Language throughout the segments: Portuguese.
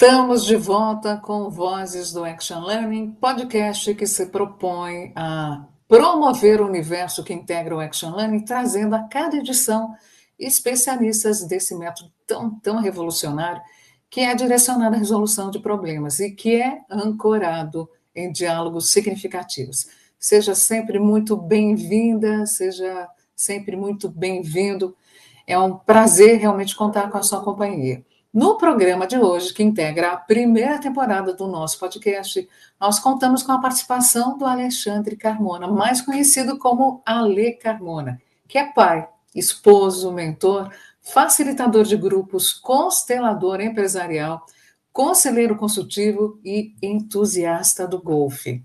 Estamos de volta com Vozes do Action Learning, podcast que se propõe a promover o universo que integra o Action Learning, trazendo a cada edição especialistas desse método tão revolucionário, que é direcionado à resolução de problemas e que é ancorado em diálogos significativos. Seja sempre muito bem-vinda, seja sempre muito bem-vindo. É um prazer realmente contar com a sua companhia. No programa de hoje, que integra a primeira temporada do nosso podcast, nós contamos com a participação do Alexandre Carmona, mais conhecido como Ale Carmona, que é pai, esposo, mentor, facilitador de grupos, constelador empresarial, conselheiro consultivo e entusiasta do golfe.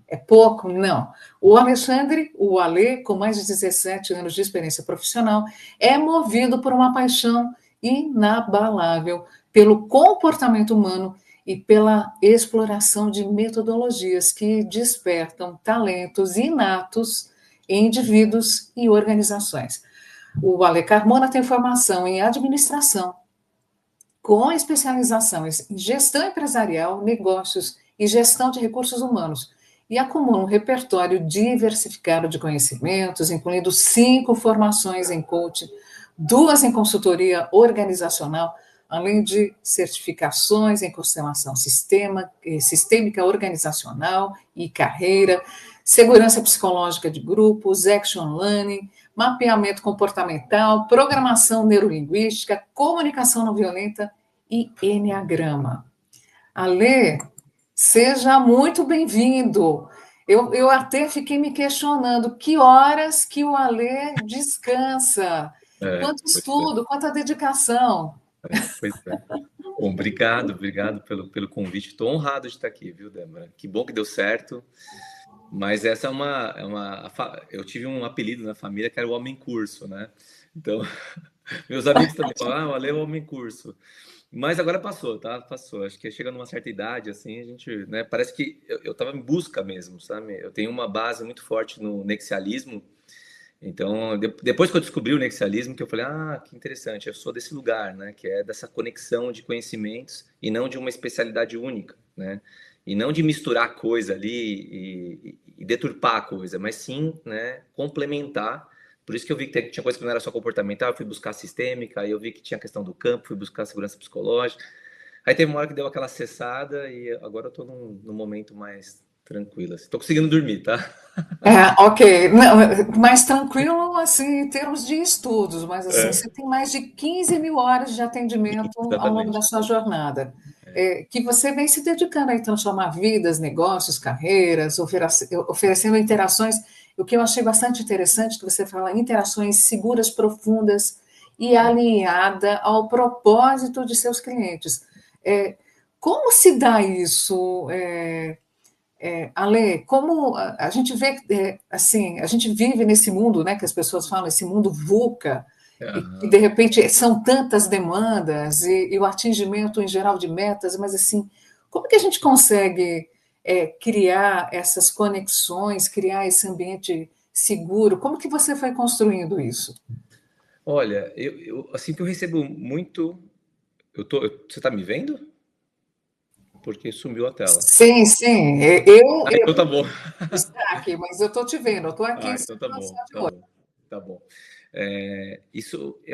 É pouco? Não. O Alexandre, o Ale, com mais de 17 anos de experiência profissional, é movido por uma paixão inabalável pelo comportamento humano e pela exploração de metodologias que despertam talentos inatos em indivíduos e organizações. O Ale Carmona tem formação em administração, com especialização em gestão empresarial, negócios e gestão de recursos humanos, e acumula um repertório diversificado de conhecimentos, incluindo 5 formações em coaching, 2 em consultoria organizacional, além de certificações em constelação sistêmica organizacional e carreira, segurança psicológica de grupos, action learning, mapeamento comportamental, programação neurolinguística, comunicação não violenta e enneagrama. Ale, seja muito bem-vindo. Eu até fiquei me questionando que horas que o Ale descansa. Quanto Pois estudo, quanta dedicação. pois é. Bom, obrigado pelo convite. Estou honrado de estar aqui, viu, Débora? Que bom que deu certo. Mas essa eu tive um apelido na família que era o homem curso, né? Então, meus amigos também falavam, o Ale é o homem curso. Mas agora passou, tá? Passou. Acho que chega numa certa idade, assim, a gente, né? Parece que eu estava em busca mesmo, sabe? Eu tenho uma base muito forte no nexialismo. Então, depois que eu descobri o nexialismo, que eu falei, que interessante, eu sou desse lugar, né? Que é dessa conexão de conhecimentos e não de uma especialidade única, né? E não de misturar coisa ali e deturpar a coisa, mas sim, né? Complementar. Por isso que eu vi que tinha coisa que não era só comportamental, eu fui buscar sistêmica, aí eu vi que tinha a questão do campo, fui buscar segurança psicológica. Aí teve uma hora que deu aquela cessada e agora eu tô num momento mais tranquilo. Assim. Tô conseguindo dormir, tá? Ok. Não, mais tranquilo, assim, em termos de estudos, mas assim, É, você tem mais de 15 mil horas de atendimento ao longo da exatamente. sua jornada, que você vem se dedicando a transformar vidas, negócios, carreiras, oferecendo interações. O que eu achei bastante interessante, que você fala interações seguras, profundas e alinhada ao propósito de seus clientes. É, como se dá isso? Ale, como a gente vê, assim, a gente vive nesse mundo, né, que as pessoas falam, esse mundo VUCA, e que de Aham. repente são tantas demandas e o atingimento em geral de metas, mas assim, como que a gente consegue criar essas conexões, criar esse ambiente seguro? Como que você foi construindo isso? Olha, assim que eu recebo muito. Você tá me vendo? Porque sumiu a tela. Sim, sim, eu Então tá bom. estou aqui, mas eu estou te vendo, eu estou aqui em Então tá situação bom, de tá olho. bom, tá bom. Isso é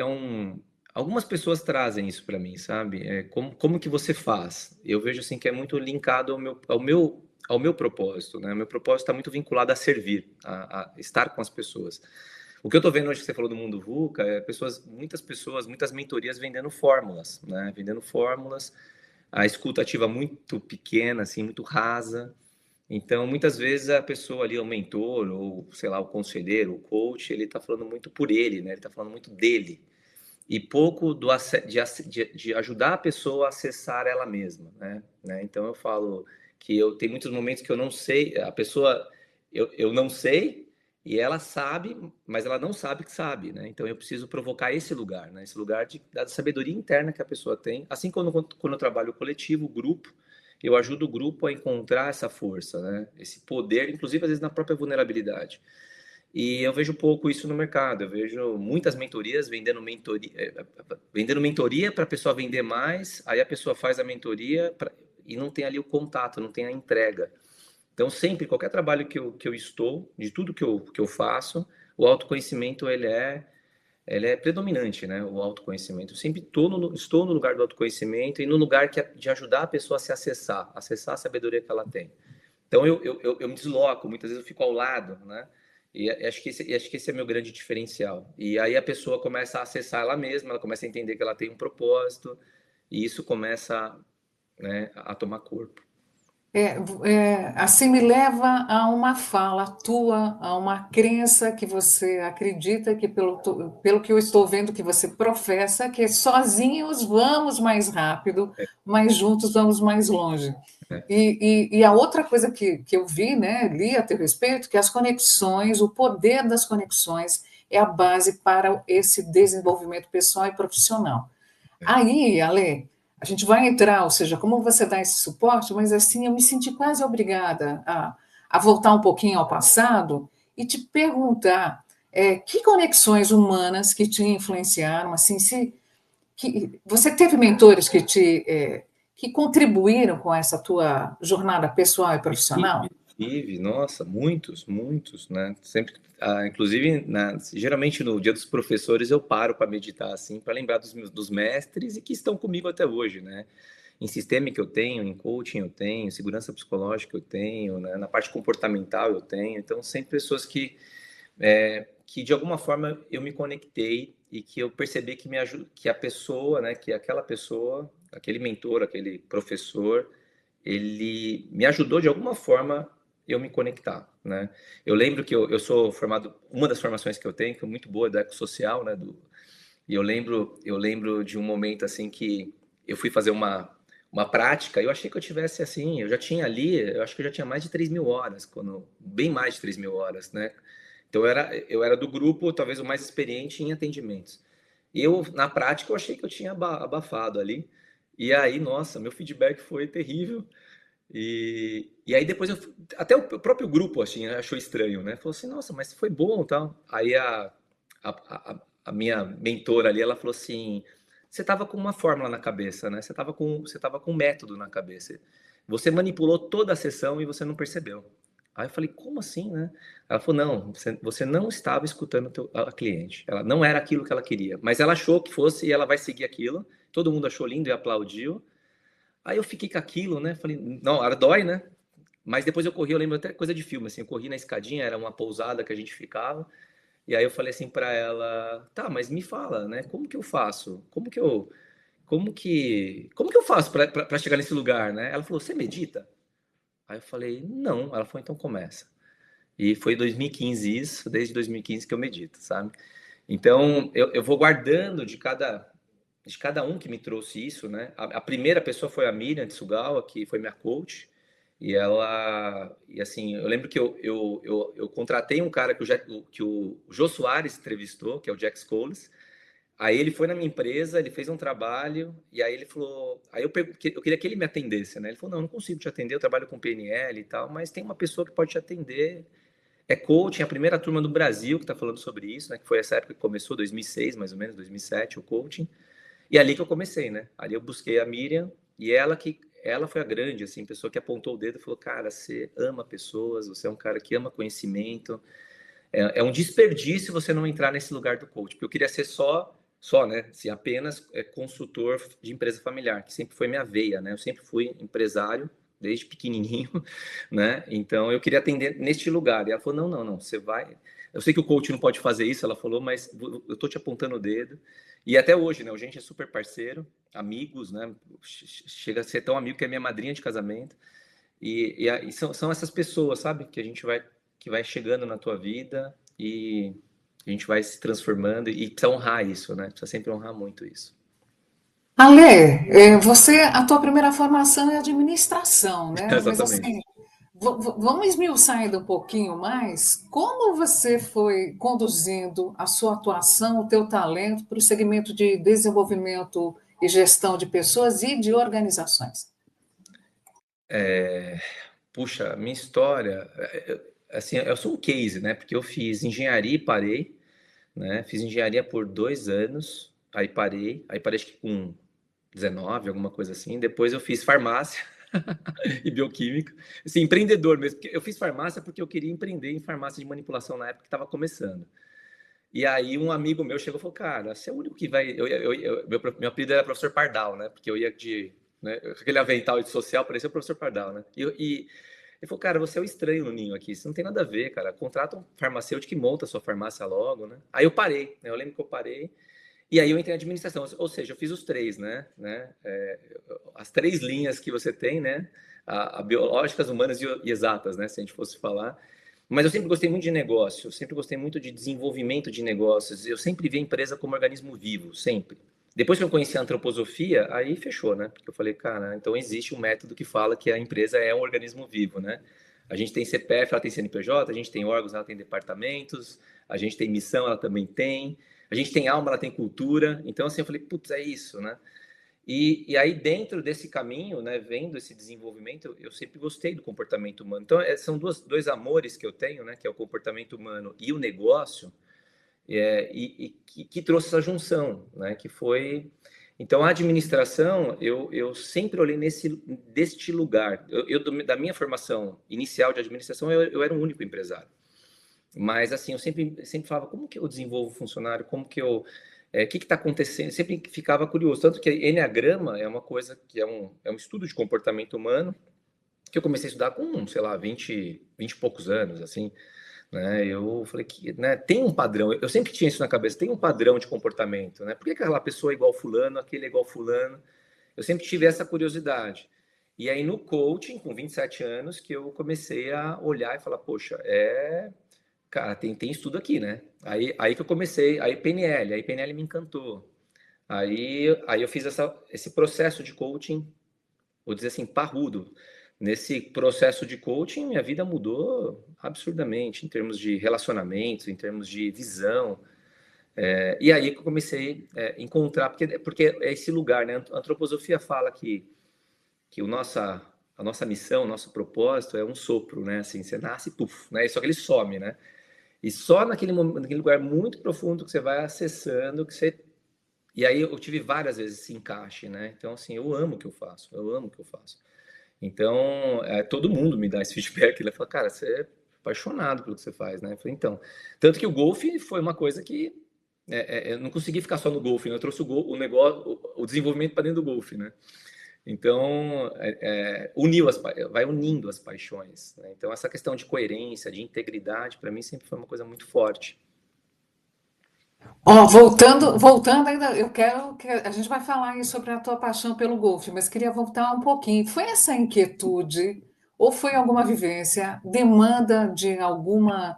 Algumas pessoas trazem isso para mim, sabe? Como que você faz? Eu vejo assim que é muito linkado ao meu propósito, né? Meu propósito está muito vinculado a servir, a estar com as pessoas. O que eu estou vendo hoje que você falou do mundo VUCA é muitas pessoas, muitas mentorias vendendo fórmulas, né? Vendendo fórmulas, a escuta ativa muito pequena, assim, muito rasa. Então, muitas vezes a pessoa ali, o mentor, ou sei lá, o conselheiro, o coach, ele está falando muito por ele, né? Ele está falando muito dele. E pouco de ajudar a pessoa a acessar ela mesma, né? Então, eu falo que eu tenho muitos momentos que eu não sei, a pessoa, eu não sei, e ela sabe, mas ela não sabe que sabe, né? Então, eu preciso provocar esse lugar, né? Esse lugar da sabedoria interna que a pessoa tem. Assim, quando eu trabalho coletivo, grupo, eu ajudo o grupo a encontrar essa força, né? Esse poder, inclusive às vezes na própria vulnerabilidade. E eu vejo pouco isso no mercado. Eu vejo muitas mentorias vendendo mentoria para a pessoa vender mais, aí a pessoa faz a mentoria e não tem ali o contato, não tem a entrega. Então, sempre, qualquer trabalho que eu estou, de tudo que eu faço, o autoconhecimento, ele é predominante, né? O autoconhecimento. Eu sempre estou no lugar do autoconhecimento e no lugar de ajudar a pessoa a se acessar a sabedoria que ela tem. Então, eu me desloco, muitas vezes eu fico ao lado, né? E acho que esse é meu grande diferencial. E aí a pessoa começa a acessar ela mesma, ela começa a entender que ela tem um propósito, e isso começa, né, a tomar corpo. Assim me leva a uma fala tua, a uma crença que você acredita que, pelo que eu estou vendo que você professa, que sozinhos vamos mais rápido, mas juntos vamos mais longe. É, E a outra coisa que eu vi, né, li a teu respeito, que as conexões, o poder das conexões é a base para esse desenvolvimento pessoal e profissional. é. Aí, Ale, a gente vai entrar, ou seja, como você dá esse suporte, mas assim, eu me senti quase obrigada a voltar um pouquinho ao passado e te perguntar que conexões humanas que te influenciaram, assim, se que você teve mentores que contribuíram com essa tua jornada pessoal e profissional? Tive, nossa, muitos, muitos, né? Sempre, inclusive, geralmente no Dia dos Professores eu paro para meditar assim, para lembrar dos mestres e que estão comigo até hoje, né? Em sistêmica eu tenho, em coaching eu tenho, segurança psicológica eu tenho, né? Na parte comportamental eu tenho. Então, sempre pessoas que de alguma forma eu me conectei e que eu percebi que me ajuda, que a pessoa, né? Que aquela pessoa, aquele mentor, aquele professor, ele me ajudou de alguma forma eu me conectar, né? Eu lembro que eu sou formado, uma das formações que eu tenho, que é muito boa, da ecossocial, né? E eu lembro de um momento assim que eu fui fazer uma prática, eu achei que eu tivesse assim, eu já tinha ali, eu acho que eu já tinha mais de 3.000 horas, bem mais de 3.000 horas, né? Então eu era do grupo, talvez o mais experiente em atendimentos. E eu, na prática, eu achei que eu tinha abafado ali. E aí, nossa, meu feedback foi terrível. E aí depois até o próprio grupo assim, né, achou estranho, né? Falou assim, nossa, mas foi bom, e tal. Aí a minha mentora ali, ela falou assim, você tava com uma fórmula na cabeça, né? Você tava com um método na cabeça. Você manipulou toda a sessão e você não percebeu. Aí eu falei, como assim, né? Ela falou, não, você não estava escutando a cliente. Ela não era aquilo que ela queria, mas ela achou que fosse e ela vai seguir aquilo. Todo mundo achou lindo e aplaudiu. Aí eu fiquei com aquilo, né? Falei, não, ela dói, né? Mas depois eu corri, eu lembro até coisa de filme, assim, eu corri na escadinha, era uma pousada que a gente ficava, e aí eu falei assim para ela, tá, mas me fala, né? Como que eu faço? Como que eu faço para chegar nesse lugar, né? Ela falou, você medita? Aí eu falei, não. Ela falou, então começa. E foi 2015 isso, desde 2015 que eu medito, sabe? Então eu vou guardando de cada um que me trouxe isso, né? A primeira pessoa foi a Miriam Tsugawa, que foi minha coach, e assim, eu lembro que eu contratei um cara que o Jô Soares entrevistou, que é o Jack Scholes. Aí ele foi na minha empresa, ele fez um trabalho, e aí ele falou, aí eu queria que ele me atendesse, né? Ele falou, não, eu não consigo te atender, eu trabalho com PNL e tal, mas tem uma pessoa que pode te atender, é coaching, a primeira turma do Brasil que está falando sobre isso, né? Que foi essa época que começou, 2006, mais ou menos, 2007, o coaching. E ali que eu comecei, né? Ali eu busquei a Miriam e ela foi a grande, assim, pessoa que apontou o dedo e falou: Cara, você ama pessoas, você é um cara que ama conhecimento. É um desperdício você não entrar nesse lugar do coach, porque eu queria ser só, né? Assim, apenas consultor de empresa familiar, que sempre foi minha veia, né? Eu sempre fui empresário desde pequenininho, né? Então eu queria atender neste lugar. E ela falou: Não, não, não, você vai. Eu sei que o coach não pode fazer isso, ela falou, mas eu tô te apontando o dedo. E até hoje, né? A gente é super parceiro, amigos, né? Chega a ser tão amigo que é minha madrinha de casamento. E são essas pessoas, sabe? Que vai chegando na tua vida e a gente vai se transformando e precisa honrar isso, né? Precisa sempre honrar muito isso. Ale, a tua primeira formação é administração, né? Mas Exatamente. assim, vamos esmiuçar ainda um pouquinho mais. Como você foi conduzindo a sua atuação, o teu talento para o segmento de desenvolvimento e gestão de pessoas e de organizações? Puxa, minha história. assim, eu sou um case, né? Porque eu fiz engenharia e parei, né? Fiz engenharia por 2 anos, aí parei acho que com 19, alguma coisa assim. Depois eu fiz farmácia e bioquímica, assim, empreendedor mesmo. Porque eu fiz farmácia porque eu queria empreender em farmácia de manipulação na época que estava começando. E aí um amigo meu chegou e falou, cara, você é o único que vai... meu apelido era professor Pardal, né? Porque eu ia de... Né, aquele avental de social, parecia o professor Pardal, né? E ele falou, cara, você é o estranho no ninho aqui, você não tem nada a ver, cara. Contrata um farmacêutico que monta a sua farmácia logo, né? Aí eu parei, né? Eu lembro que eu parei. E aí eu entrei em administração, ou seja, eu fiz os três, né? As três linhas que você tem, né? A biológicas, humanas e exatas, né? Se a gente fosse falar. Mas eu sempre gostei muito de negócio, eu sempre gostei muito de desenvolvimento de negócios. Eu sempre vi a empresa como organismo vivo, sempre. Depois que eu conheci a antroposofia, aí fechou, né? Porque eu falei, cara, então existe um método que fala que a empresa é um organismo vivo, né? A gente tem CPF, ela tem CNPJ, a gente tem órgãos, ela tem departamentos, a gente tem missão, ela também tem, a gente tem alma, ela tem cultura. Então, assim, eu falei, putz, é isso, né? E aí, dentro desse caminho, né, vendo esse desenvolvimento, eu sempre gostei do comportamento humano. Então, são dois amores que eu tenho, né, que é o comportamento humano e o negócio, que trouxe essa junção, né, que foi... Então, a administração, eu sempre olhei deste lugar. Da minha formação inicial de administração, eu era um único empresário. Mas, assim, eu sempre falava, como que eu desenvolvo funcionário? Como que eu... O que está acontecendo? Sempre ficava curioso. Tanto que Enneagrama é uma coisa que é um estudo de comportamento humano que eu comecei a estudar com, sei lá, 20 e poucos anos, assim, né? Eu falei que, né, tem um padrão. Eu sempre tinha isso na cabeça, tem um padrão de comportamento, né? Por que aquela pessoa é igual fulano, aquele é igual fulano? Eu sempre tive essa curiosidade. E aí, no coaching, com 27 anos, que eu comecei a olhar e falar, poxa, cara, tem estudo aqui, né? Aí que eu comecei, aí PNL me encantou. Aí eu fiz esse processo de coaching, vou dizer assim, parrudo. Nesse processo de coaching, minha vida mudou absurdamente, em termos de relacionamentos, em termos de visão. E aí que eu comecei a encontrar, porque é esse lugar, né? A antroposofia fala que a nossa missão, o nosso propósito é um sopro, né? Assim, você nasce, puf, né? Só que ele some, né? E só naquele lugar muito profundo que você vai acessando, que você... E aí eu tive várias vezes esse encaixe, né? Então, assim, eu amo o que eu faço, eu amo o que eu faço. Então, todo mundo me dá esse feedback. Ele fala, cara, você é apaixonado pelo que você faz, né? Eu falei, então. Tanto que o golfe foi uma coisa que eu não consegui ficar só no golfe, né? Eu trouxe o negócio, o desenvolvimento para dentro do golfe, né? Então, vai unindo as paixões, né? Então, essa questão de coerência, de integridade, para mim sempre foi uma coisa muito forte. Ó, voltando ainda, eu quero que a gente vai falar aí sobre a tua paixão pelo golfe, mas queria voltar um pouquinho. Foi essa inquietude ou foi alguma vivência, demanda de alguma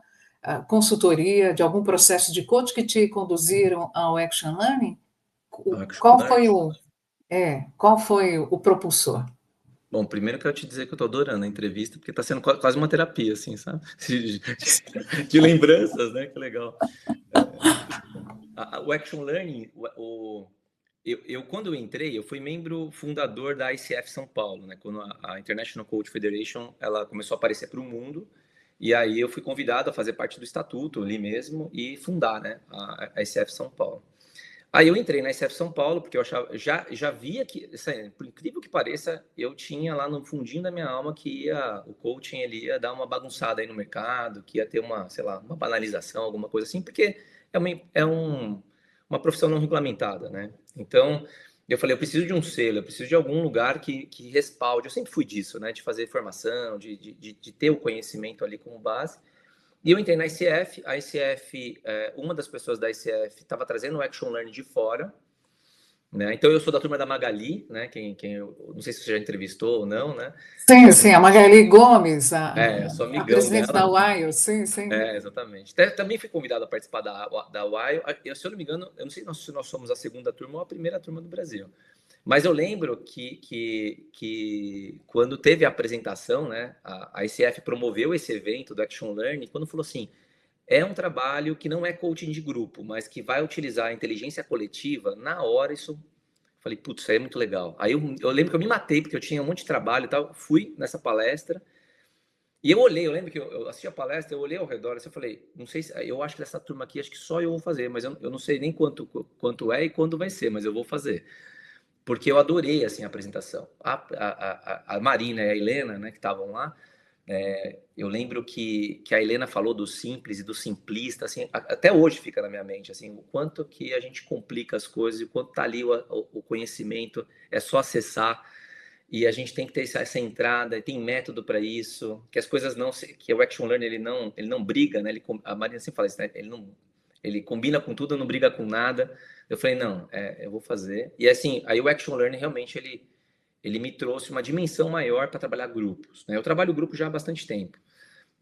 consultoria, de algum processo de coach que te conduziram ao Action Learning? Qual foi qual foi o propulsor? Bom, primeiro eu quero te dizer que eu tô adorando a entrevista, porque tá sendo quase uma terapia, assim, sabe? De lembranças, né? Que legal. O Action Learning, quando eu entrei, eu fui membro fundador da ICF São Paulo, né? Quando a International Coach Federation ela começou a aparecer para o mundo, e aí eu fui convidado a fazer parte do estatuto ali mesmo e fundar, né? A ICF São Paulo. Aí eu entrei na ICF São Paulo porque eu achava, já via que, assim, por incrível que pareça, eu tinha lá no fundinho da minha alma que o coaching ele ia dar uma bagunçada aí no mercado, que ia ter uma, sei lá, uma banalização, alguma coisa assim, porque uma profissão não regulamentada, né? Então, eu falei, eu preciso de um selo, eu preciso de algum lugar que respalde. Eu sempre fui disso, né? De fazer formação, de ter o conhecimento ali como base. E eu entrei na ICF, a ICF, uma das pessoas da ICF estava trazendo o Action Learning de fora, né? Então eu sou da turma da Magali, né? Quem eu não sei se você já entrevistou ou não, né? Sim, sim, a Magali Gomes, Eu sou a amigão presidente da dela. UAIO, sim, sim. Exatamente. Também fui convidado a participar da UAI. Se eu não me engano, eu não sei se nós somos a segunda turma ou a primeira turma do Brasil. Mas eu lembro que quando teve a apresentação, né, a ICF promoveu esse evento do Action Learning, quando falou assim, é um trabalho que não é coaching de grupo, mas que vai utilizar a inteligência coletiva, na hora isso... Falei, putz, isso aí é muito legal. Aí eu lembro que eu me matei, porque eu tinha um monte de trabalho e tal, fui nessa palestra, E eu olhei, eu lembro que eu assisti a palestra, eu olhei ao redor, assim, eu falei, não sei se, eu acho que dessa turma aqui, acho que só eu vou fazer, mas eu não sei nem quanto é e quando vai ser, mas eu vou fazer. Porque eu adorei, assim, a apresentação. A Marina e a Helena, né, que estavam lá, eu lembro que a Helena falou do simples e do simplista, assim, até hoje fica na minha mente, assim, o quanto que a gente complica as coisas, e o quanto tá ali o conhecimento, é só acessar, e a gente tem que ter essa entrada, tem método para isso, que as coisas não, que o Action Learning ele não briga, né? A Marina sempre fala isso, né? Ele combina com tudo, não briga com nada. Eu falei, não, eu vou fazer. E assim, aí o Action Learning realmente ele me trouxe uma dimensão maior para trabalhar grupos, né? Eu trabalho grupo já há bastante tempo,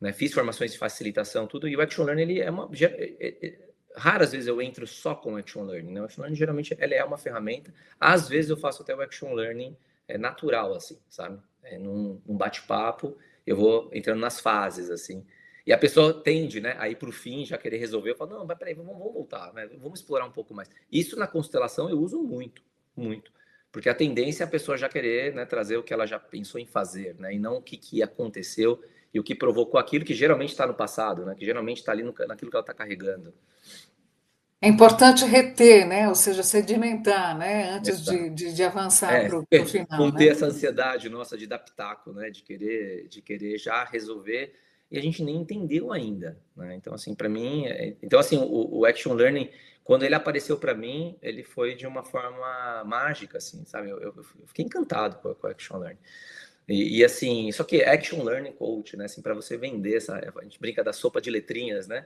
né? Fiz formações de facilitação, tudo, e o Action Learning ele raras vezes eu entro só com o Action Learning, né? O Action Learning geralmente ele é uma ferramenta. Às vezes eu faço até o Action Learning natural, assim, sabe? Num bate-papo, eu vou entrando nas fases, assim. E a pessoa tende, né, a ir para o fim, já querer resolver. Eu falo, não, mas peraí, vamos voltar, né? Vamos explorar um pouco mais. Isso na constelação eu uso muito, muito. Porque a tendência é a pessoa já querer, né, trazer o que ela já pensou em fazer, né? E não o que aconteceu e o que provocou aquilo que geralmente está no passado, né? Que geralmente está ali naquilo que ela está carregando. É importante reter, né? Ou seja, sedimentar, né? Antes Exato. de avançar É, para o final, conter né? essa ansiedade nossa de dar pitaco, né? De querer já resolver e a gente nem entendeu ainda, né? Então, assim, para mim, então assim, o Action Learning, quando ele apareceu para mim, ele foi de uma forma mágica, assim, sabe? Eu fiquei encantado com o Action Learning. Assim, só que Action Learning Coach, né? Assim, para você vender a gente brinca da sopa de letrinhas, né?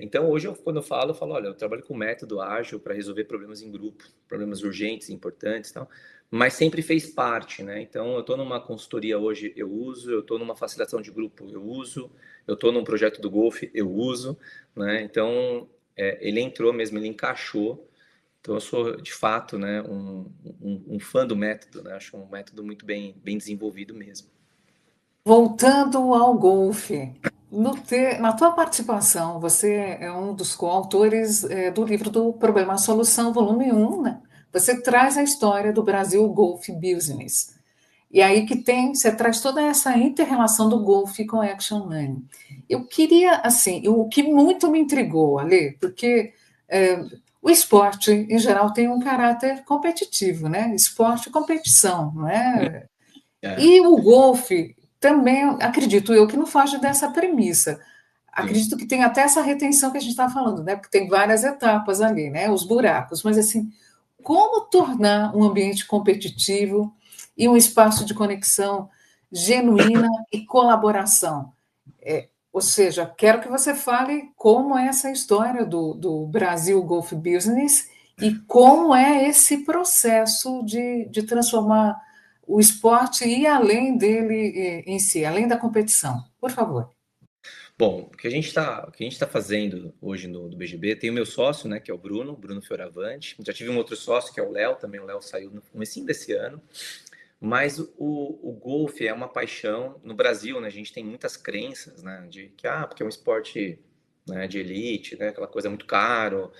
Então, hoje, quando eu falo, olha, eu trabalho com método ágil para resolver problemas em grupo, problemas urgentes, importantes e tal, mas sempre fez parte, né? Então, eu estou numa consultoria hoje, eu uso, eu estou numa facilitação de grupo, eu uso, eu estou num projeto do Golf, eu uso, né? Então, ele entrou mesmo, ele encaixou. Então, eu sou, de fato, né, um fã do método, né? Acho um método muito bem desenvolvido mesmo. Voltando ao golfe, na tua participação, você é um dos coautores do livro do Problema Solução, volume 1, né? Você traz a história do Brasil Golf Business. E aí que você traz toda essa inter-relação do golfe com Action Learning. Eu queria, assim, o que muito me intrigou, Ale, porque o esporte, em geral, tem um caráter competitivo, né? Esporte e competição, não é? É, E o golfe também, acredito eu, que não foge dessa premissa. sim. Acredito que tem até essa retenção que a gente está falando, né? Porque tem várias etapas ali, né? Os buracos. Mas, assim, como tornar um ambiente competitivo e um espaço de conexão genuína e colaboração? Ou seja, quero que você fale como é essa história do Brasil Golf Business e como é esse processo de transformar o esporte e além dele em si, além da competição. Por favor. Bom, o que a gente está fazendo hoje do BGB, tem o meu sócio, né, que é o Bruno Fioravante. Já tive um outro sócio, que é o Léo, também o Léo saiu no comecinho desse ano. Mas o golfe é uma paixão. No Brasil, né, a gente tem muitas crenças, né, de que, porque é um esporte, né, de elite, né, aquela coisa muito caro.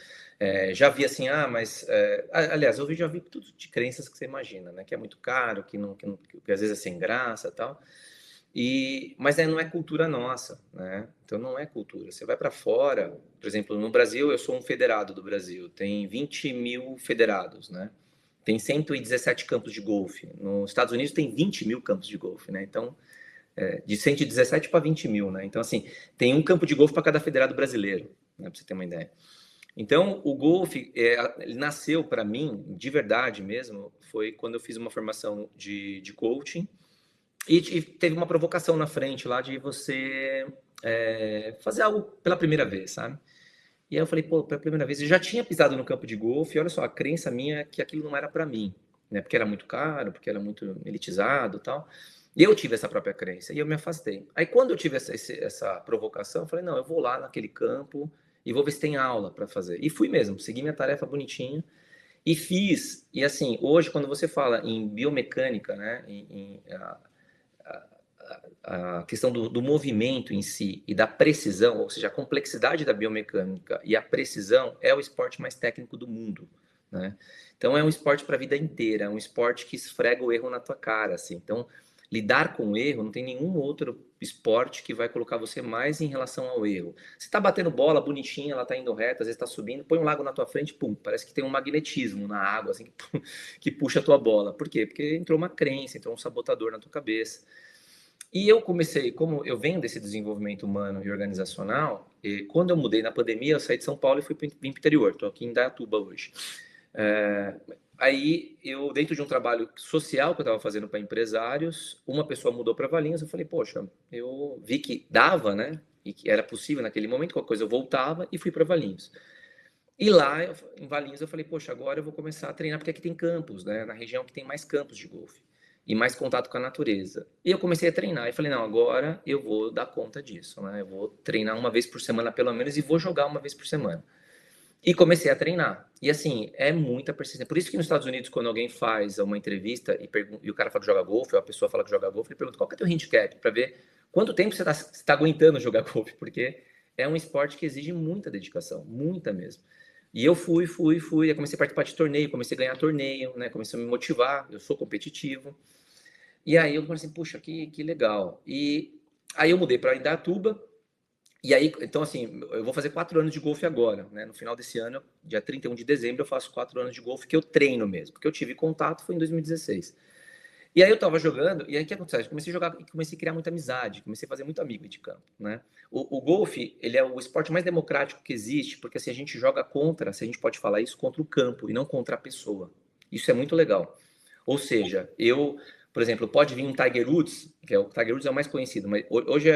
Já vi assim, mas... aliás, eu já vi tudo de crenças que você imagina, né, que é muito caro, que às vezes é sem graça e tal. Mas não é cultura nossa, né? Então não é cultura. Você vai para fora, por exemplo, no Brasil, eu sou um federado do Brasil, tem 20 mil federados, né? Tem 117 campos de golfe. Nos Estados Unidos tem 20 mil campos de golfe, né? Então, de 117 para 20 mil, né? Então, assim, tem um campo de golfe para cada federado brasileiro, né? Para você ter uma ideia. Então, o golfe, ele nasceu para mim, de verdade mesmo, foi quando eu fiz uma formação de coaching e teve uma provocação na frente lá de você fazer algo pela primeira vez, sabe? E aí eu falei, pô, pela primeira vez, eu já tinha pisado no campo de golfe, e olha só, a crença minha é que aquilo não era para mim, né? Porque era muito caro, porque era muito elitizado e tal. E eu tive essa própria crença, e eu me afastei. Aí quando eu tive essa provocação, eu falei, não, eu vou lá naquele campo e vou ver se tem aula para fazer. E fui mesmo, segui minha tarefa bonitinha e fiz. E assim, hoje quando você fala em biomecânica, né, a questão do movimento em si e da precisão, ou seja, a complexidade da biomecânica e a precisão é o esporte mais técnico do mundo, né? Então é um esporte para a vida inteira, é um esporte que esfrega o erro na tua cara, assim. Então lidar com o erro não tem nenhum outro esporte que vai colocar você mais em relação ao erro. Você tá batendo bola bonitinha, ela tá indo reta, às vezes tá subindo, põe um lago na tua frente, pum, parece que tem um magnetismo na água, assim, que puxa a tua bola. Por quê? Porque entrou uma crença, entrou um sabotador na tua cabeça. E eu comecei, como eu venho desse desenvolvimento humano e organizacional, e quando eu mudei na pandemia, eu saí de São Paulo e vim para o interior, estou aqui em Indaiatuba hoje. Aí, eu, dentro de um trabalho social que eu estava fazendo para empresários, uma pessoa mudou para Valinhos, eu falei, poxa, eu vi que dava, né? E que era possível naquele momento, qualquer coisa eu voltava e fui para Valinhos. E lá, em Valinhos, eu falei, poxa, agora eu vou começar a treinar, porque aqui tem campos, né? Na região que tem mais campos de golfe e mais contato com a natureza. E eu comecei a treinar e falei, não, agora eu vou dar conta disso, né? Eu vou treinar uma vez por semana, pelo menos, e vou jogar uma vez por semana. E comecei a treinar. E assim, é muita persistência. Por isso que nos Estados Unidos, quando alguém faz uma entrevista e o cara fala que joga golfe, ou a pessoa fala que joga golfe, ele pergunta qual que é o teu handicap, para ver quanto tempo você tá aguentando jogar golfe, porque é um esporte que exige muita dedicação, muita mesmo. E eu fui, eu comecei a participar de torneio, comecei a ganhar torneio, né? Comecei a me motivar, eu sou competitivo. E aí eu falei assim, puxa, que legal. E aí eu mudei para Indaiatuba, e aí, então assim, eu vou fazer 4 anos de golfe agora, né? No final desse ano, dia 31 de dezembro, eu faço 4 anos de golfe que eu treino mesmo, porque eu tive contato foi em 2016. E aí eu tava jogando, e aí o que acontece? Eu comecei a jogar, comecei a criar muita amizade, comecei a fazer muito amigo de campo, né? O golfe, ele é o esporte mais democrático que existe, porque assim, a gente joga contra, se a gente pode falar isso, contra o campo e não contra a pessoa. Isso é muito legal. Ou seja, por exemplo, pode vir um Tiger Woods, o Tiger Woods é o mais conhecido, mas hoje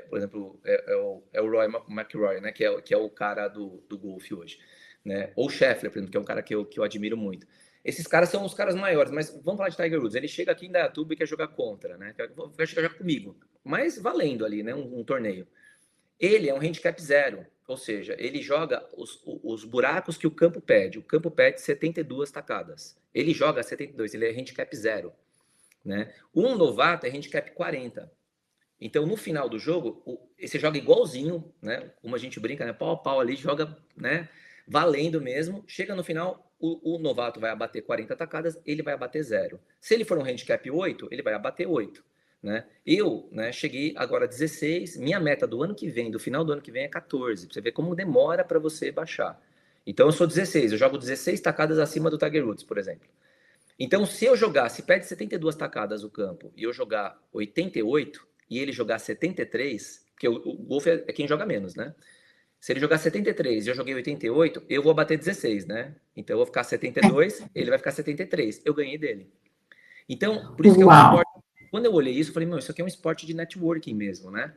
por exemplo, é o Roy McIlroy, né? Que é o cara do golfe hoje, né? Ou o Scheffler, por exemplo, que é um cara que eu admiro muito. Esses caras são os caras maiores, mas vamos falar de Tiger Woods. Ele chega aqui em Dayatuba e quer jogar contra, né? Quer jogar comigo, mas valendo ali, né? Um torneio. Ele é um handicap zero, ou seja, ele joga os buracos que o campo pede. O campo pede 72 tacadas. Ele joga 72, ele é handicap zero, né? Um novato é handicap 40. Então, no final do jogo, você joga igualzinho, né? Como a gente brinca, né? Pau a pau ali, joga, né? Valendo mesmo. Chega no final, o novato vai abater 40 tacadas, ele vai abater 0. Se ele for um handicap 8, ele vai abater 8. Né? Eu, né, cheguei agora a 16. Minha meta do ano que vem, do final do ano que vem, é 14. Pra você ver como demora para você baixar. Então, eu sou 16. Eu jogo 16 tacadas acima do Tiger Woods, por exemplo. Então, se eu jogar, se perde 72 tacadas o campo e eu jogar 88 e ele jogar 73, porque o golfe é quem joga menos, né? Se ele jogar 73 e eu joguei 88, eu vou bater 16, né? Então eu vou ficar 72, ele vai ficar 73. Eu ganhei dele. Então, por isso que é um esporte. Quando eu olhei isso, eu falei, meu, isso aqui é um esporte de networking mesmo, né?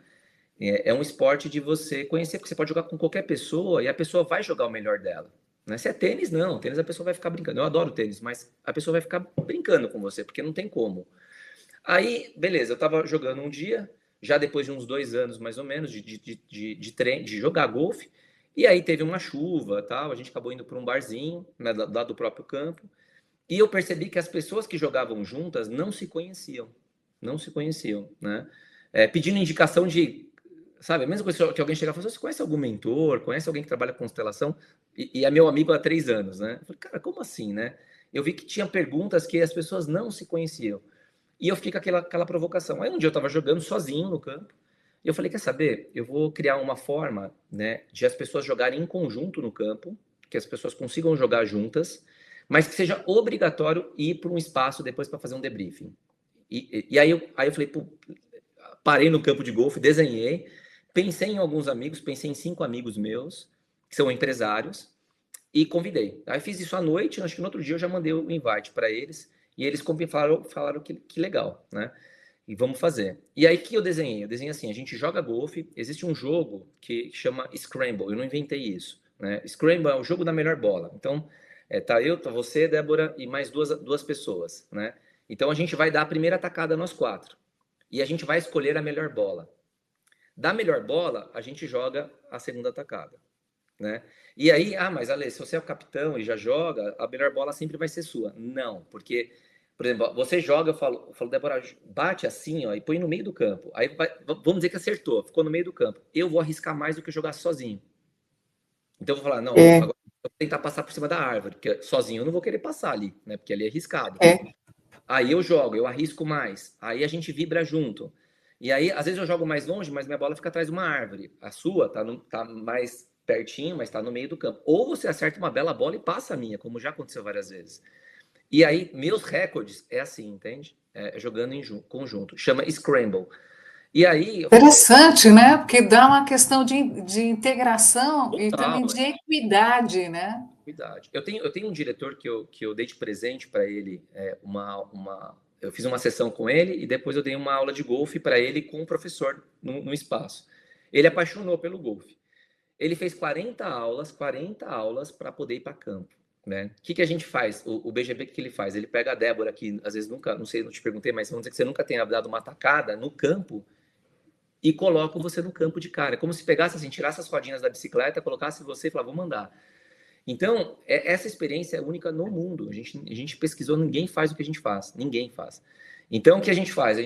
É um esporte de você conhecer, porque você pode jogar com qualquer pessoa e a pessoa vai jogar o melhor dela. Né? Se é tênis, não. Tênis a pessoa vai ficar brincando. Eu adoro tênis, mas a pessoa vai ficar brincando com você, porque não tem como. Aí, beleza, eu tava jogando um dia, já depois de uns 2 anos, mais ou menos, de jogar golfe, e aí teve uma chuva, tal, a gente acabou indo para um barzinho, né, lá do próprio campo, e eu percebi que as pessoas que jogavam juntas não se conheciam, né? Pedindo indicação de, sabe, a mesma coisa que alguém chegar e falar, você conhece algum mentor, conhece alguém que trabalha com constelação? E é meu amigo há 3 anos, né? Eu falei, cara, como assim, né? Eu vi que tinha perguntas que as pessoas não se conheciam. E eu fiquei com aquela provocação. Aí um dia eu estava jogando sozinho no campo, e eu falei, quer saber? Eu vou criar uma forma, né, de as pessoas jogarem em conjunto no campo, que as pessoas consigam jogar juntas, mas que seja obrigatório ir para um espaço depois para fazer um debriefing. E aí eu falei, pô, parei no campo de golfe, desenhei, pensei em alguns amigos, pensei em 5 amigos meus, que são empresários, e convidei. Aí fiz isso à noite, acho que no outro dia eu já mandei o invite para eles, e eles falaram que legal, né? E vamos fazer. E aí que eu desenhei? Eu desenhei assim, a gente joga golfe, existe um jogo que chama Scramble, eu não inventei isso, né? Scramble é o jogo da melhor bola. Então, tá você, Débora, e mais duas pessoas, né? Então a gente vai dar a primeira tacada nós 4. E a gente vai escolher a melhor bola. Da melhor bola, a gente joga a segunda tacada, né? E aí, mas Ale, se você é o capitão e já joga, a melhor bola sempre vai ser sua. Não, porque, por exemplo, você joga, eu falo, Débora, bate assim, ó, e põe no meio do campo. Aí vamos dizer que acertou, ficou no meio do campo. Eu vou arriscar mais do que jogar sozinho. Então eu vou falar, não, agora eu vou tentar passar por cima da árvore, porque sozinho eu não vou querer passar ali, né? Porque ali é arriscado. Aí eu jogo, eu arrisco mais. Aí a gente vibra junto. E aí, às vezes eu jogo mais longe, mas minha bola fica atrás de uma árvore. A sua tá mais pertinho, mas tá no meio do campo. Ou você acerta uma bela bola e passa a minha, como já aconteceu várias vezes. E aí, meus recordes é assim, entende? Jogando em conjunto. Chama Scramble. E aí... Interessante, né? Porque dá uma questão de integração e Total, também de equidade, né? equidade. Eu tenho um diretor que eu dei de presente para ele eu fiz uma sessão com ele e depois eu dei uma aula de golfe para ele com um professor no espaço. Ele apaixonou pelo golfe. Ele fez 40 aulas para poder ir para campo. Né? O que a gente faz? O BGB, o que ele faz? Ele pega a Débora, que às vezes nunca, não sei, não te perguntei, mas vamos dizer que você nunca tenha dado uma tacada no campo e coloca você no campo de cara. É como se pegasse assim, tirasse as rodinhas da bicicleta, colocasse você e falasse, vamos andar. Então, essa experiência é única no mundo. A gente pesquisou, ninguém faz o que a gente faz. Ninguém faz. Então, o que a gente faz?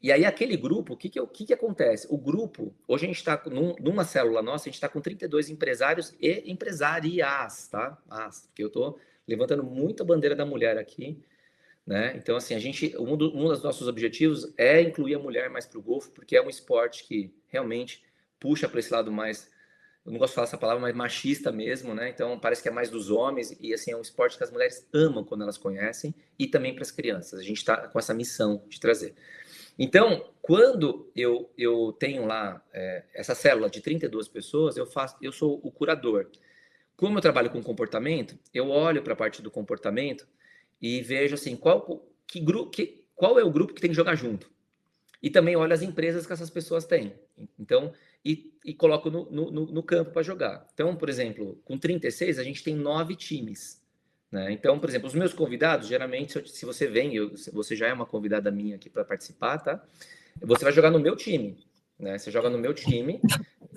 E aí, aquele grupo, o que acontece? O grupo, hoje a gente está numa célula nossa, a gente está com 32 empresários e empresarias, tá? Porque eu estou levantando muita bandeira da mulher aqui, né? Então, assim, um dos nossos objetivos é incluir a mulher mais para o golfe, porque é um esporte que realmente puxa para esse lado mais, eu não gosto de falar essa palavra, mas machista mesmo, né? Então parece que é mais dos homens e assim é um esporte que as mulheres amam quando elas conhecem e também para as crianças. A gente está com essa missão de trazer. Então, quando eu tenho lá essa célula de 32 pessoas, eu sou o curador. Como eu trabalho com comportamento, eu olho para a parte do comportamento e vejo assim qual é o grupo que tem que jogar junto. E também olho as empresas que essas pessoas têm. Então, e coloco no campo para jogar. Então, por exemplo, com 36, a gente tem 9 times. Né? Então, por exemplo, os meus convidados, geralmente, se você vem, você já é uma convidada minha aqui para participar, tá? Você vai jogar no meu time. Né? Você joga no meu time,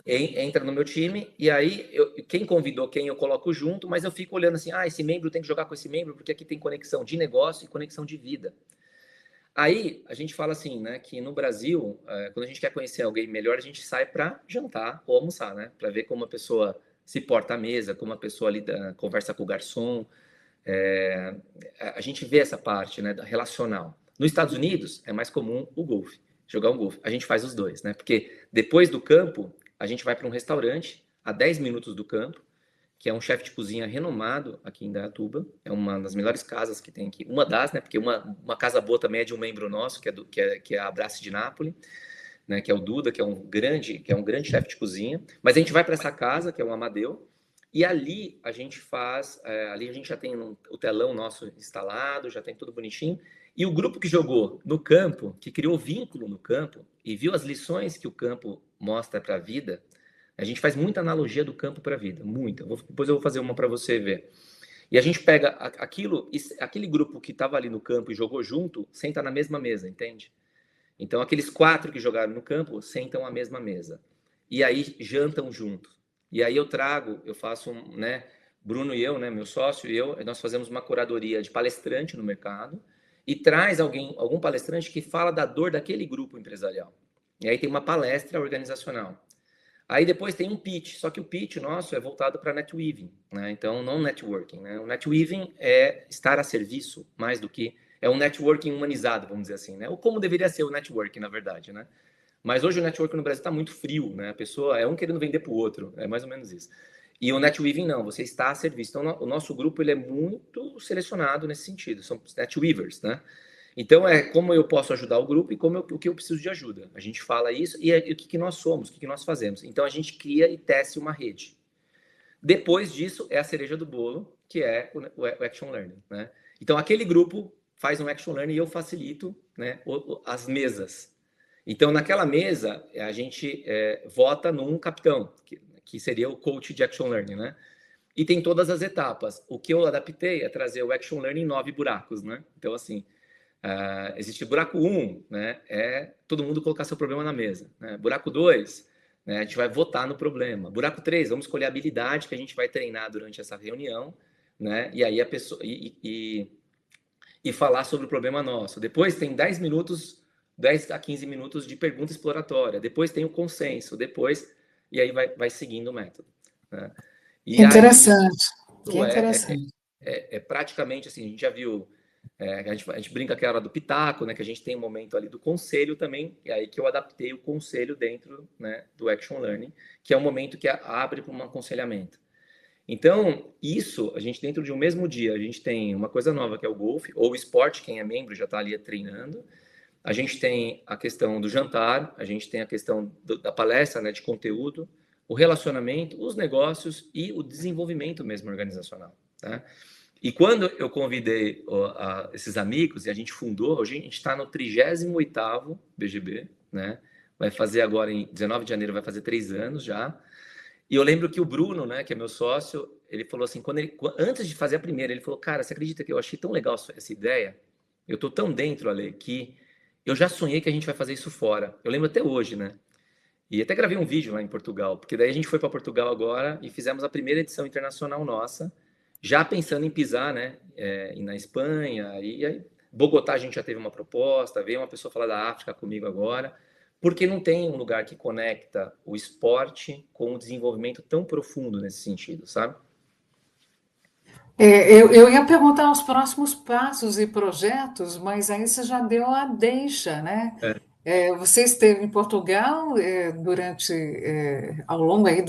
entra no meu time, e aí quem convidou quem eu coloco junto, mas eu fico olhando assim, esse membro tem que jogar com esse membro, porque aqui tem conexão de negócio e conexão de vida. Aí a gente fala assim, né, que no Brasil, quando a gente quer conhecer alguém melhor, a gente sai para jantar ou almoçar, né, para ver como a pessoa se porta à mesa, como a pessoa lida, conversa com o garçom. A gente vê essa parte, né, relacional. Nos Estados Unidos é mais comum o golfe, jogar um golfe. A gente faz os dois, né, porque depois do campo a gente vai para um restaurante a 10 minutos do campo, que é um chefe de cozinha renomado aqui em Indaiatuba. É uma das melhores casas que tem aqui. Uma das, né? Porque uma casa boa também é de um membro nosso, que é a Abrace de Nápoles, né? Que é o Duda, que é um grande chefe de cozinha. Mas a gente vai para essa casa, que é o Amadeu, e ali a gente ali a gente já tem o telão nosso instalado, já tem tudo bonitinho. E o grupo que jogou no campo, que criou vínculo no campo e viu as lições que o campo mostra para a vida, a gente faz muita analogia do campo para a vida, muita. Depois eu vou fazer uma para você ver. E a gente pega aquele grupo que estava ali no campo e jogou junto, senta na mesma mesa, entende? Então aqueles 4 que jogaram no campo sentam à mesma mesa. E aí jantam junto. E aí eu faço né, Bruno e eu, né, meu sócio e eu, nós fazemos uma curadoria de palestrante no mercado e traz algum palestrante que fala da dor daquele grupo empresarial. E aí tem uma palestra organizacional. Aí depois tem um pitch, só que o pitch nosso é voltado para netweaving, né? Então não networking, né? O netweaving é estar a serviço mais do que é um networking humanizado, vamos dizer assim, né? Ou como deveria ser o networking, na verdade, né? Mas hoje o networking no Brasil está muito frio, né? A pessoa é um querendo vender para o outro, é mais ou menos isso. E o netweaving não, você está a serviço. Então o nosso grupo ele é muito selecionado nesse sentido, são netweavers, né? Então, como eu posso ajudar o grupo e o que eu preciso de ajuda. A gente fala isso e o que nós somos, o que nós fazemos. Então, a gente cria e tece uma rede. Depois disso, é a cereja do bolo, que é o Action Learning. Né? Então, aquele grupo faz um Action Learning e eu facilito, né, as mesas. Então, naquela mesa, a gente vota num capitão, que seria o coach de Action Learning, né? E tem todas as etapas. O que eu adaptei é trazer o Action Learning em 9 buracos, né? Então, assim, existe buraco 1, né? Todo mundo colocar seu problema na mesa. Né? Buraco 2, né? A gente vai votar no problema. Buraco 3, vamos escolher a habilidade que a gente vai treinar durante essa reunião, né? E aí a pessoa e falar sobre o problema nosso. Depois tem 10 a 15 minutos de pergunta exploratória. Depois tem o consenso. E aí vai seguindo o método. Né? E Interessante, que aí interessante. praticamente assim, a gente já viu A gente brinca que é a hora do pitaco, né? Que a gente tem um momento ali do conselho também, e aí que eu adaptei o conselho dentro, né, do Action Learning, que é um momento que abre para um aconselhamento. Então, isso, a gente dentro de um mesmo dia, a gente tem uma coisa nova que é o golfe, ou o esporte, quem é membro já está ali treinando. A gente tem a questão do jantar, a gente tem a questão da palestra, né, de conteúdo, o relacionamento, os negócios e o desenvolvimento mesmo organizacional, tá? E quando eu convidei esses amigos e a gente fundou, hoje a gente está no 38º BGB, né? Vai fazer agora em 19 de janeiro, vai fazer 3 anos já. E eu lembro que o Bruno, né, que é meu sócio, ele falou assim, antes de fazer a primeira, ele falou, cara, você acredita que eu achei tão legal essa ideia? Eu tô tão dentro, Ale, que eu já sonhei que a gente vai fazer isso fora. Eu lembro até hoje, né? E até gravei um vídeo lá em Portugal, porque daí a gente foi para Portugal agora e fizemos a primeira edição internacional nossa, já pensando em pisar, né, na Espanha, e aí Bogotá a gente já teve uma proposta, veio uma pessoa falar da África comigo agora, porque não tem um lugar que conecta o esporte com o desenvolvimento tão profundo nesse sentido, sabe? Eu ia perguntar os próximos passos e projetos, mas aí você já deu a deixa, né? É, Você esteve em Portugal ao longo aí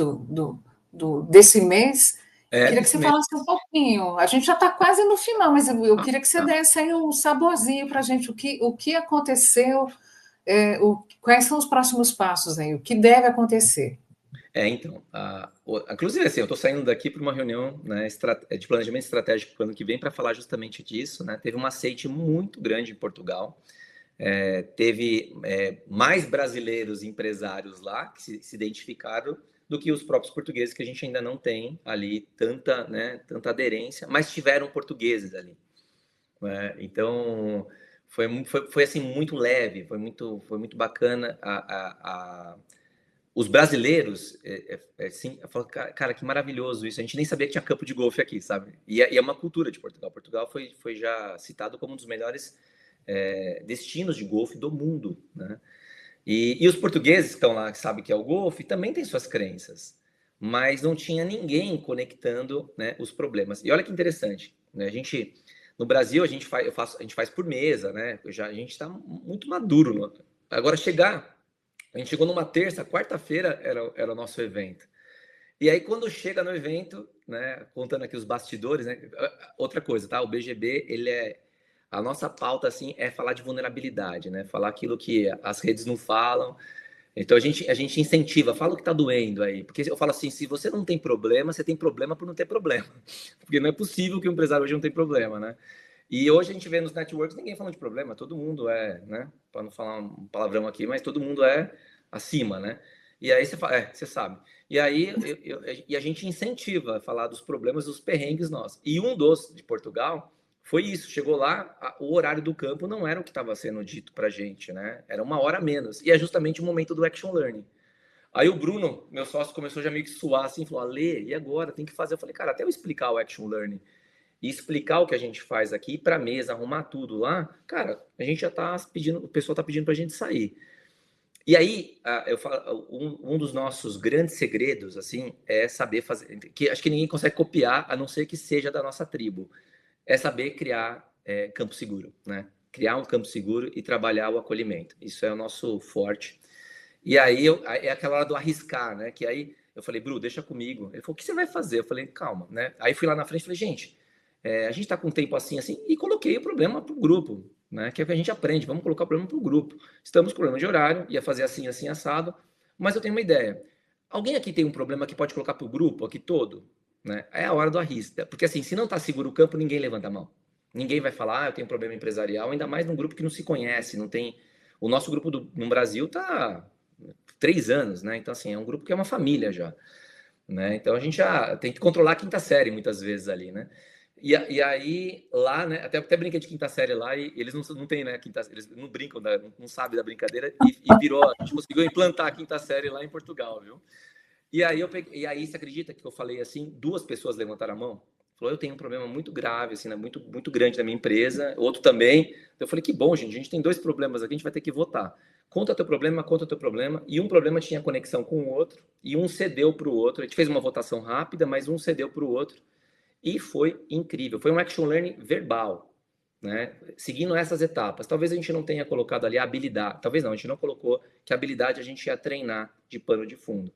desse mês. Queria que desse você mês. falasse um pouquinho. A gente já está quase no final, mas eu queria que você desse aí um saborzinho para a gente, o que aconteceu, quais são os próximos passos aí, o que deve acontecer. Então, inclusive assim, eu estou saindo daqui para uma reunião, né, de planejamento estratégico para o ano que vem para falar justamente disso, né? Teve um aceite muito grande em Portugal, teve mais brasileiros empresários lá que se identificaram do que os próprios portugueses, que a gente ainda não tem ali tanta, né, tanta aderência, mas tiveram portugueses ali, né? Então, foi assim muito leve, foi muito bacana os brasileiros, assim, eu falo, cara, que maravilhoso isso. A gente nem sabia que tinha campo de golfe aqui, sabe? E é uma cultura de Portugal. Portugal foi já citado como um dos melhores destinos de golfe do mundo, né? E os portugueses que estão lá, que sabem que é o golfe, também têm suas crenças, mas não tinha ninguém conectando, né, os problemas. E olha que interessante, né? No Brasil, a gente faz por mesa, né? A gente está muito maduro. Agora, a gente chegou numa terça, quarta-feira era o nosso evento. E aí, quando chega no evento, né, contando aqui os bastidores, né, outra coisa, tá? O BGB, a nossa pauta, assim, é falar de vulnerabilidade, né? Falar aquilo que as redes não falam. Então, a gente incentiva, fala o que tá doendo aí. Porque eu falo assim, se você não tem problema, você tem problema por não ter problema. Porque não é possível que um empresário hoje não tenha problema, né? E hoje a gente vê nos networks ninguém falando de problema, todo mundo né? Para não falar um palavrão aqui, mas todo mundo é acima, né? E aí você fala, você sabe. E aí e a gente incentiva a falar dos problemas, dos perrengues nossos. E um dos de Portugal foi isso. Chegou lá, o horário do campo não era o que estava sendo dito para gente, né? Era uma hora a menos. E é justamente o momento do action learning. Aí o Bruno, meu sócio, começou já meio que suar assim, falou: Alê, e agora? Tem que fazer. Eu falei, cara, até eu explicar o action learning e explicar o que a gente faz aqui para mesa, arrumar tudo lá, cara, a gente já tá pedindo, o pessoal tá pedindo para a gente sair. E aí, eu falo, um dos nossos grandes segredos, assim, é saber fazer, que acho que ninguém consegue copiar, a não ser que seja da nossa tribo, é saber criar campo seguro, né? Criar um campo seguro e trabalhar o acolhimento. Isso é o nosso forte. E aí, é aquela hora do arriscar, né? Que aí eu falei, Bru, deixa comigo. Ele falou, o que você vai fazer? Eu falei, calma, né? Aí fui lá na frente e falei, gente, a gente está com um tempo assim, assim, e coloquei o problema para o grupo, né? Que é o que a gente aprende, vamos colocar o problema para o grupo. Estamos com problema de horário, ia fazer assim, assim, assado, mas eu tenho uma ideia. Alguém aqui tem um problema que pode colocar para o grupo aqui todo? Né? É a hora do arrisca. Porque assim, se não está seguro o campo, ninguém levanta a mão. Ninguém vai falar, eu tenho um problema empresarial, ainda mais num grupo que não se conhece, não tem. O nosso grupo no Brasil está 3 anos, né? Então, assim, é um grupo que é uma família já, né? Então a gente já tem que controlar a quinta série muitas vezes ali, né? E aí, lá, né? Até brinquei de quinta série lá e eles não têm, né? Eles não brincam, não sabem da brincadeira e virou. A gente conseguiu implantar a quinta série lá em Portugal, viu? E aí você acredita que eu falei assim? 2 pessoas levantaram a mão. Falou, eu tenho um problema muito grave, assim, né? Muito, muito grande na minha empresa. Outro também. Eu falei, que bom, gente. A gente tem 2 problemas aqui, a gente vai ter que votar. Conta teu problema. E um problema tinha conexão com o outro. E um cedeu para o outro. A gente fez uma votação rápida, mas um cedeu para o outro. E foi incrível. Foi um action learning verbal. né? Seguindo essas etapas. Talvez a gente não tenha colocado ali a habilidade, talvez não, a gente não colocou que a habilidade a gente ia treinar de pano de fundo.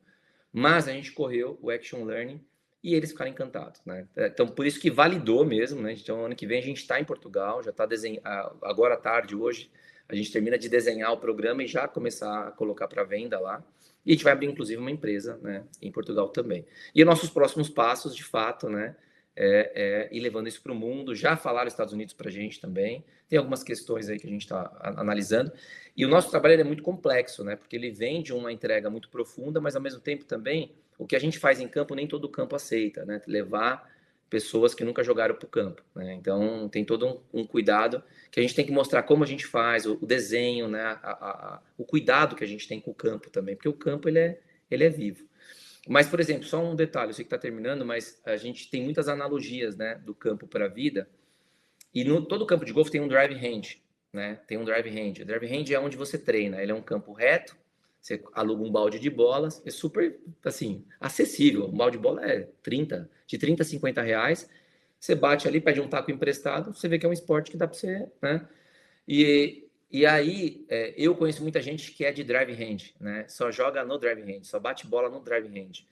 Mas a gente correu o Action Learning e eles ficaram encantados, né? Então, por isso que validou mesmo, né? Então, ano que vem a gente está em Portugal, já está desenhando, agora à tarde, hoje, a gente termina de desenhar o programa e já começar a colocar para venda lá. E a gente vai abrir, inclusive, uma empresa, né, em Portugal também. E os nossos próximos passos, de fato, né, ir levando isso para o mundo. Já falaram os Estados Unidos para a gente também. Tem algumas questões aí que a gente está analisando. E o nosso trabalho é muito complexo, né, porque ele vem de uma entrega muito profunda, mas ao mesmo tempo também o que a gente faz em campo nem todo campo aceita, né? Levar pessoas que nunca jogaram para o campo, né? Então tem todo um cuidado que a gente tem que mostrar como a gente faz, o desenho, né? O cuidado que a gente tem com o campo também, porque o campo ele é vivo. Mas, por exemplo, só um detalhe, eu sei que está terminando, mas a gente tem muitas analogias, né, do campo para a vida. E no todo campo de golfe tem um drive range, né? Tem um drive range. O drive range é onde você treina. Ele é um campo reto. Você aluga um balde de bolas, é super, assim, acessível. Um balde de bola é de 30 a 50 reais. Você bate ali, pede um taco emprestado, você vê que é um esporte que dá para você, né? E aí, eu conheço muita gente que é de drive range, né? Só joga no drive range, só bate bola no drive range.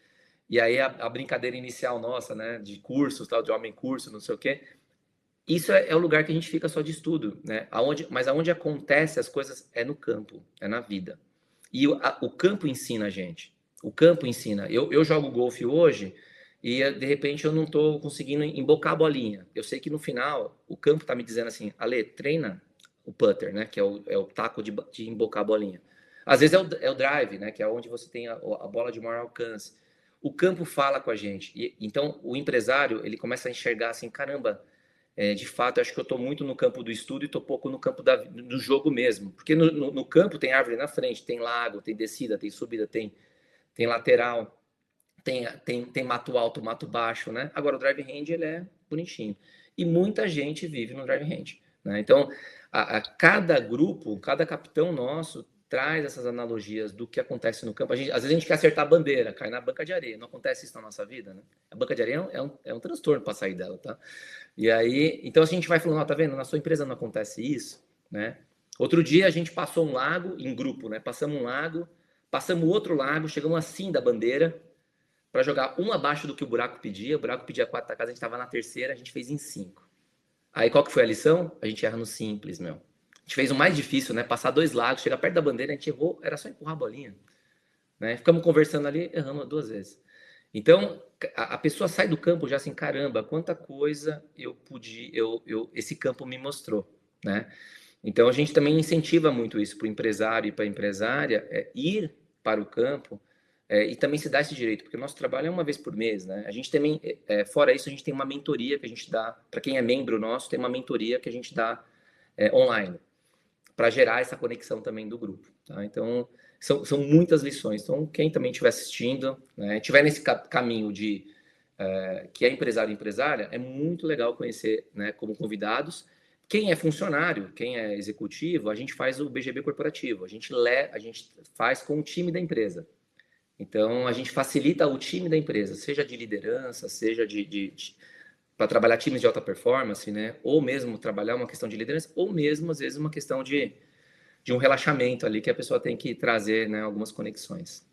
E aí a brincadeira inicial nossa, né? De cursos, tal, de homem curso, não sei o quê. Isso é o lugar que a gente fica só de estudo, né? Mas aonde acontece as coisas é no campo, é na vida. E o campo ensina a gente. O campo ensina. Eu jogo golfe hoje e, de repente, eu não estou conseguindo embocar a bolinha. Eu sei que no final, o campo está me dizendo assim, Ale, treina o putter, né? Que é o taco de embocar a bolinha. Às vezes é o drive, né? Que é onde você tem a bola de maior alcance. O campo fala com a gente. Então, o empresário, ele começa a enxergar assim, caramba, de fato, acho que eu estou muito no campo do estudo e estou pouco no campo do jogo mesmo. Porque no campo tem árvore na frente, tem lago, tem descida, tem subida, tem lateral, tem mato alto, mato baixo, né? Agora, o drive range, ele é bonitinho. E muita gente vive no drive range, né? Então, cada grupo, cada capitão nosso traz essas analogias do que acontece no campo. Às vezes a gente quer acertar a bandeira, cai na banca de areia. Não acontece isso na nossa vida, né? A banca de areia é um transtorno para sair dela, tá? E aí, então a gente vai falando, tá vendo? Na sua empresa não acontece isso, né? Outro dia a gente passou um lago em grupo, né? Passamos um lago, passamos outro lago, chegamos assim da bandeira para jogar um abaixo do que o buraco pedia. O buraco pedia 4 da casa, a gente estava na terceira, a gente fez em 5. Aí qual que foi a lição? A gente erra no simples, meu. A gente fez o mais difícil, né? Passar 2 lagos, chegar perto da bandeira, a gente errou, era só empurrar a bolinha, né? Ficamos conversando ali, erramos 2 vezes. Então, a pessoa sai do campo já assim, caramba, quanta coisa esse campo me mostrou, né? Então, a gente também incentiva muito isso para o empresário e para a empresária, ir para o campo e também se dar esse direito, porque o nosso trabalho é uma vez por mês, né? A gente também, fora isso, a gente tem uma mentoria que a gente dá, para quem é membro nosso, tem uma mentoria que a gente dá online, para gerar essa conexão também do grupo, tá? Então, são muitas lições. Então, quem também estiver assistindo, né, estiver nesse caminho de que é empresário e empresária, é muito legal conhecer, né, como convidados. Quem é funcionário, quem é executivo, a gente faz o BGB corporativo. A gente faz com o time da empresa. Então, a gente facilita o time da empresa, seja de liderança, seja para trabalhar times de alta performance, né? Ou mesmo trabalhar uma questão de liderança, ou mesmo, às vezes, uma questão de um relaxamento ali que a pessoa tem que trazer, né, algumas conexões.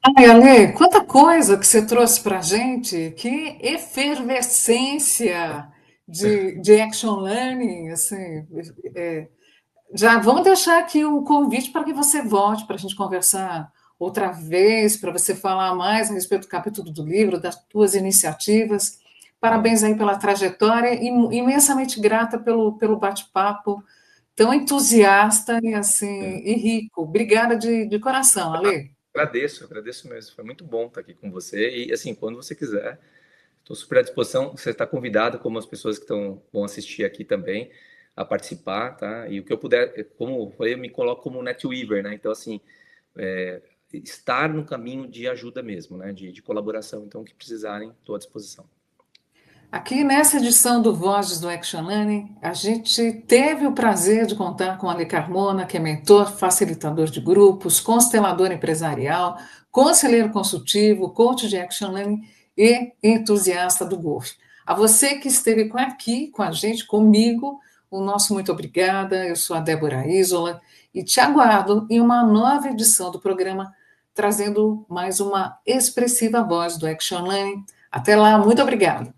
Ai, Ale, quanta coisa que você trouxe para a gente, que efervescência de action learning, assim, é, já vamos deixar aqui o convite para que você volte para a gente conversar outra vez, para você falar mais a respeito do capítulo do livro, das tuas iniciativas. Parabéns aí pela trajetória e imensamente grata pelo bate-papo tão entusiasta e assim e rico. Obrigada de coração, Ale. Agradeço mesmo. Foi muito bom estar aqui com você. E, assim, quando você quiser, estou super à disposição. Você está convidado, como as pessoas que vão assistir aqui também, a participar, tá? E o que eu puder, como eu falei, eu me coloco como NetWeaver, né? Então, assim, estar no caminho de ajuda mesmo, né? De colaboração. Então, o que precisarem, estou à disposição. Aqui nessa edição do Vozes do Action Learning, a gente teve o prazer de contar com Ale Carmona, que é mentor, facilitador de grupos, constelador empresarial, conselheiro consultivo, coach de Action Learning e entusiasta do golfe. A você que esteve aqui com a gente, comigo, o nosso muito obrigada. Eu sou a Débora Isola e te aguardo em uma nova edição do programa, trazendo mais uma expressiva voz do Action Learning. Até lá, muito obrigada.